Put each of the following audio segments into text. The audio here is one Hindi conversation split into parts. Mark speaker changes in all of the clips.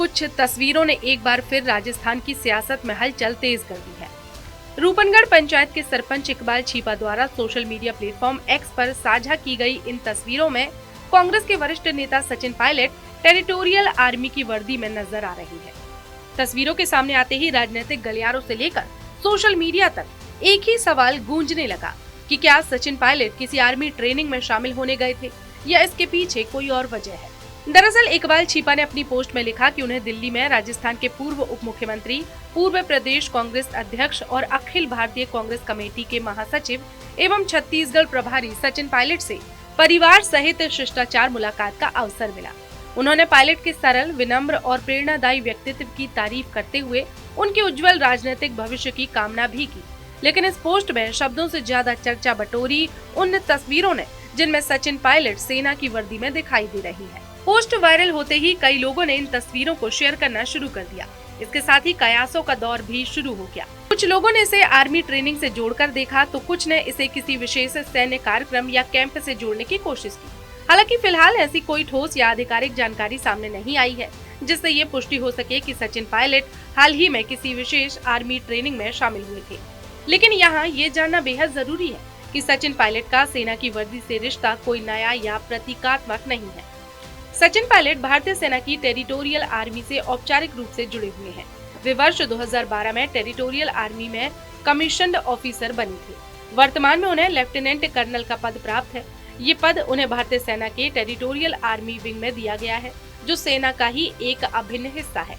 Speaker 1: कुछ तस्वीरों ने एक बार फिर राजस्थान की सियासत में हलचल तेज कर दी है। रूपनगढ़ पंचायत के सरपंच इकबाल छीपा द्वारा सोशल मीडिया प्लेटफॉर्म एक्स पर साझा की गई इन तस्वीरों में कांग्रेस के वरिष्ठ नेता सचिन पायलट टेरिटोरियल आर्मी की वर्दी में नजर आ रही है। तस्वीरों के सामने आते ही राजनीतिक गलियारों से लेकर सोशल मीडिया तक एक ही सवाल गूंजने लगा कि क्या सचिन पायलट किसी आर्मी ट्रेनिंग में शामिल होने गए थे या इसके पीछे कोई और वजह है। दरअसल इकबाल छीपा ने अपनी पोस्ट में लिखा कि उन्हें दिल्ली में राजस्थान के पूर्व उप मुख्यमंत्री, पूर्व प्रदेश कांग्रेस अध्यक्ष और अखिल भारतीय कांग्रेस कमेटी के महासचिव एवं छत्तीसगढ़ प्रभारी सचिन पायलट से परिवार सहित शिष्टाचार मुलाकात का अवसर मिला। उन्होंने पायलट के सरल, विनम्र और प्रेरणादायी व्यक्तित्व की तारीफ करते हुए उनके उज्जवल राजनीतिक भविष्य की कामना भी की। लेकिन इस पोस्ट में शब्दों से ज्यादा चर्चा बटोरी उन तस्वीरों ने जिनमें सचिन पायलट सेना की वर्दी में दिखाई दे रही है। पोस्ट वायरल होते ही कई लोगों ने इन तस्वीरों को शेयर करना शुरू कर दिया। इसके साथ ही कयासों का दौर भी शुरू हो गया। कुछ लोगों ने इसे आर्मी ट्रेनिंग से जोड़कर देखा तो कुछ ने इसे किसी विशेष सैन्य कार्यक्रम या कैंप से जोड़ने की कोशिश की। हालांकि फिलहाल ऐसी कोई ठोस या आधिकारिक जानकारी सामने नहीं आई है जिससे ये पुष्टि हो सके कि सचिन पायलट हाल ही में किसी विशेष आर्मी ट्रेनिंग में शामिल हुए थे। लेकिन यहाँ ये जानना बेहद जरूरी है कि सचिन पायलट का सेना की वर्दी से रिश्ता कोई नया या प्रतीकात्मक नहीं है। सचिन पायलट भारतीय सेना की टेरिटोरियल आर्मी से औपचारिक रूप से जुड़े हुए हैं। वे वर्ष 2012 में टेरिटोरियल आर्मी में कमीशन्ड ऑफिसर बने थे। वर्तमान में उन्हें लेफ्टिनेंट कर्नल का पद प्राप्त है। ये पद उन्हें भारतीय सेना के टेरिटोरियल आर्मी विंग में दिया गया है, जो सेना का ही एक अभिन्न हिस्सा है।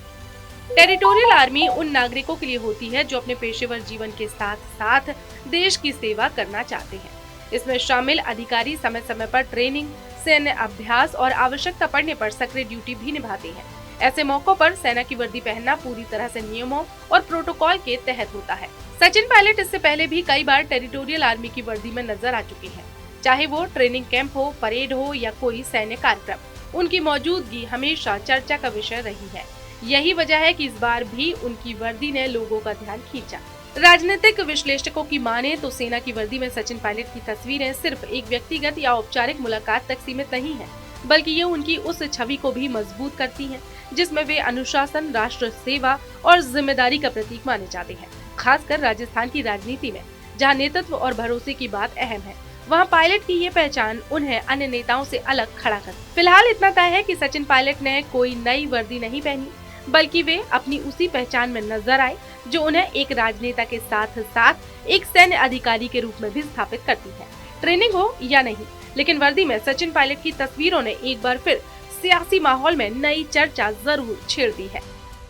Speaker 1: टेरिटोरियल आर्मी उन नागरिकों के लिए होती है जो अपने पेशेवर जीवन के साथ साथ देश की सेवा करना चाहते हैं। इसमें शामिल अधिकारी समय समय पर ट्रेनिंग, सैन्य अभ्यास और आवश्यकता पड़ने पर सक्रिय ड्यूटी भी निभाते हैं। ऐसे मौकों पर सेना की वर्दी पहनना पूरी तरह से नियमों और प्रोटोकॉल के तहत होता है। सचिन पायलट इससे पहले भी कई बार टेरिटोरियल आर्मी की वर्दी में नजर आ चुके हैं, चाहे वो ट्रेनिंग कैंप हो, परेड हो या कोई सैन्य कार्यक्रम। उनकी मौजूदगी हमेशा चर्चा का विषय रही है। यही वजह है कि इस बार भी उनकी वर्दी ने लोगों का ध्यान खींचा। राजनीतिक विश्लेषकों की माने तो सेना की वर्दी में सचिन पायलट की तस्वीरें सिर्फ एक व्यक्तिगत या औपचारिक मुलाकात तक सीमित नहीं है, बल्कि ये उनकी उस छवि को भी मजबूत करती हैं, जिसमें वे अनुशासन, राष्ट्र सेवा और जिम्मेदारी का प्रतीक माने जाते हैं। खासकर राजस्थान की राजनीति में, जहाँ नेतृत्व और भरोसे की बात अहम है, वहाँ पायलट की ये पहचान उन्हें अन्य नेताओं से अलग खड़ा कर। फिलहाल इतना तय है कि सचिन पायलट ने कोई नई वर्दी नहीं पहनी, बल्कि वे अपनी उसी पहचान में नजर आए जो उन्हें एक राजनेता के साथ साथ एक सैन्य अधिकारी के रूप में भी स्थापित करती है। ट्रेनिंग हो या नहीं, लेकिन वर्दी में सचिन पायलट की तस्वीरों ने एक बार फिर सियासी माहौल में नई चर्चा जरूर छेड़ दी है।